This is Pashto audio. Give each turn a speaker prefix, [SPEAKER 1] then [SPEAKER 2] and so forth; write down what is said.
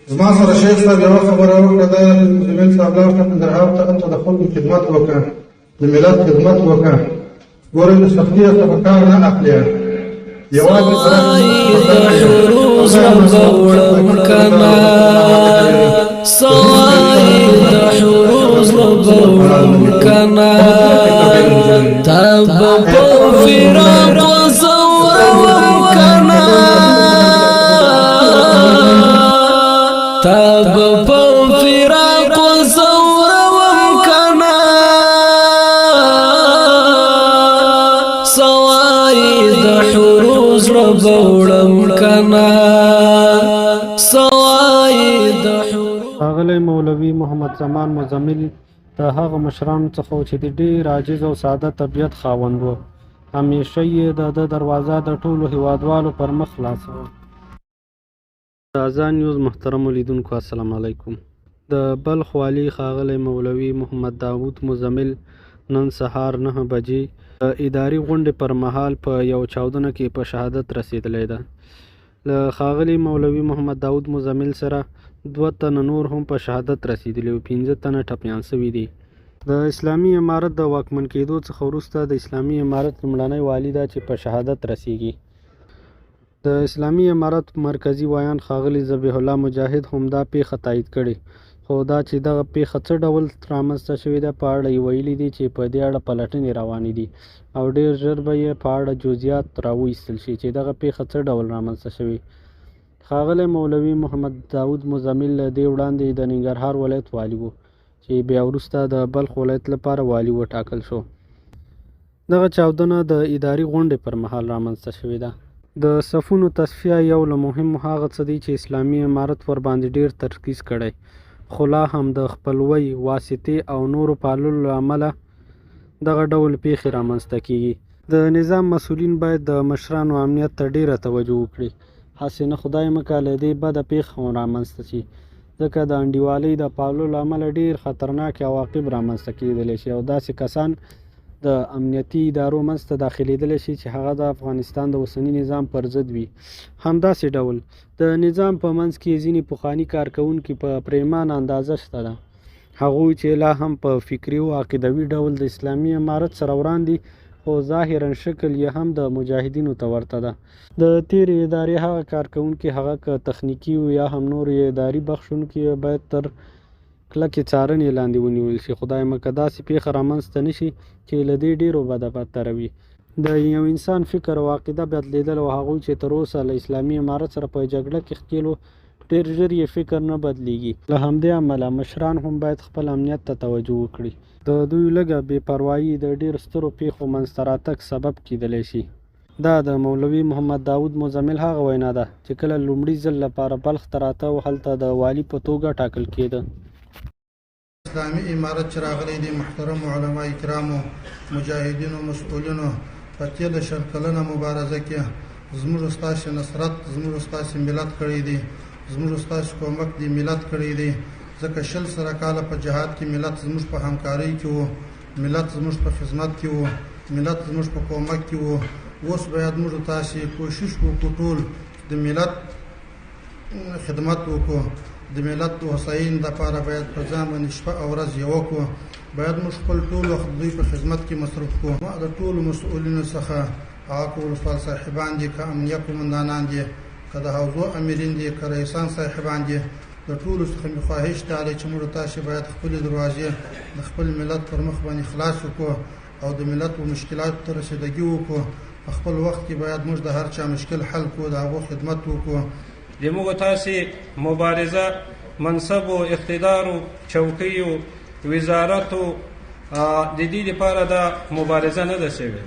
[SPEAKER 1] زما سره شیخ صاحب یوه خبره وکړه، دا جمیل صاحب لاړ ته کندهار ته، هلته د خلکو خدمت وکړه، د ملت خدمت وکړه. ګورئ د سختي څخه په کار نه اخلي، یوازې
[SPEAKER 2] ښاغلی مولوي محمد زمان مزمل د هغه مشرانو څخه و چې د ډېر عاجز او ساده طبیعت خاوند و. همیشه یې د ده دروازه د ټولو هیوادوالو پر مخ خلاصه وه. د اذان نیوز محترمو لیدونکو السلام علیکم. د بلخ والي ښاغلی مولوي محمد داود مزمل نن سهار 9 بجې د اداري غونډې پر مهال په یو چاودنه کې په شهادت رسېدلی ده. له ښاغلي مولوي محمد داود مزمل سره 2 تنه نور هم په شهادت رسېدلي او 15 تنه ټپیان شوي دي. د اسلامي امارت د واکمن کېدو څخه وروسته د اسلامي امارت لومړنی والي ده چې په شهادت رسېږي. د اسلامي امارت مرکزي ویان ښاغلي ذبیح الله مجاهد هم دا پیښه تایید کړې، خو دا چې دغه پیښه څه ډول رامنځته شوې ده په اړه یې ویلي دي چې په دې اړه پلټنې روانې دي او ډېر ژر به یې په اړه جزئیات راوایستل شي چې دغه پیښه څه ډول رامنځته شوې. ښاغلی مولوي محمد داود مزمل له دې وړاندې د ننګرهار ولایت والي و چې بیا وروسته د بلخ ولایت لپاره والي وټاکل شو. دغه چاودنه د اداري غونډې پر مهال رامنځته شوې ده. د صفونو تصفیه یو له مهمو هغه څه دی چې اسلامي امارت ورباندې ډېر ترکیز کړی، خو لا هم د خپلوۍ، واسطې او نورو پاللو له امله دغه ډول پیښې رامنځته کیږي. د نظام مسؤلین باید د مشرانو امنیت ته ډیره توجه وکړي، هسې نه خدای مکړه له دې بده پیښه هم رامنځته شي، ځکه د انډیوالۍ د پاللو له امله ډیر خطرناک عواقب رامنځته کیدلی شي او داسې کسان د امنیتي ادارو منځته داخلېدلی شي چې هغه د افغانستان د اوسني نظام پر ضد وي. همداسې ډول د نظام په منځ کې ځینې پخواني کارکوونکي په پریمانه اندازه شته ده، هغوی چې لا هم په فکري او عقیدوي ډول د اسلامي امارت سره وران دي، خو ظاهرا شکل یې هم د مجاهدینو ته ورته ده. د تیرې ادارې هغه کارکوونکي، هغه که تخنیکي و یا هم نور اداري بخښونکي، باید تر کلکې څارنې لاندې ونیول شي. خدای مکړه داسې پیښه رامنځته نه شي چې له دې ډېرو بده بدتره وي. د یو انسان فکر او عقیده بدلېدل او هغوی چې تر اوسه له اسلامي امارت سره په جګړه کې ښکېلو، ډېر ژر یې فکر نه بدلیږي. له همدې امله مشران هم باید خپل امنیت ته توجه وکړي. د دوی لږه بې پروایي د ډېر سترو پیښو منځته راتګ سبب کیدلی شي. دا د مولوي محمد داود مزمل هغه وینا ده چې کله لومړي ځل لپاره بلخ ته راته او هلته د والي په توګه ټاکل کېده.
[SPEAKER 1] اسلامي امارت چې راغلی دی، محترمو علما کرامو، مجاهدینو، مسؤلینو، په تېره 100 کلنه مبارزه کې زموږ ستاسې نصرت، زموږ ستاسې ملت کړی دی، زموږ ستاسې کومک دی ملت کړی دی، ځکه 100 کاله په جهاد کې ملت زموږ په همکارۍ کې و، ملت زموږ په خدمت کې و، ملت زموږ په کومک کې و. اوس باید موږ تاسې کوشش وکړو ټول د ملت خدمت وکړو، د ملت د هوساینې لپاره باید په ځان باندې شپه او ورځ یوه کړو، باید موږ خپل ټول وخت دوی په خدمت کې مصروف کړو. د ټولو مسؤلینو څخه هغه که ولسوال صاحبان دي، که امنیه قومندانان دي، که د حوزو امیرین دي، که رئیسان صاحبان دي، د ټولو څخه مې خواهش دا دی چې موږ تاسې باید خپلې دروازې د خپل ملت پر مخ باندې خلاص وکړو او د ملت په مشکلاتو ته رسیدګي وکړو. په خپل وخت کې باید موږ د هر چا مشکل حل کړو، د هغو خدمت وکړو.
[SPEAKER 3] د موږ تاسې مبارزه منصب و اقتدار و چوکۍ و وزارت و د دې لپاره دا مبارزه نه ده شوې.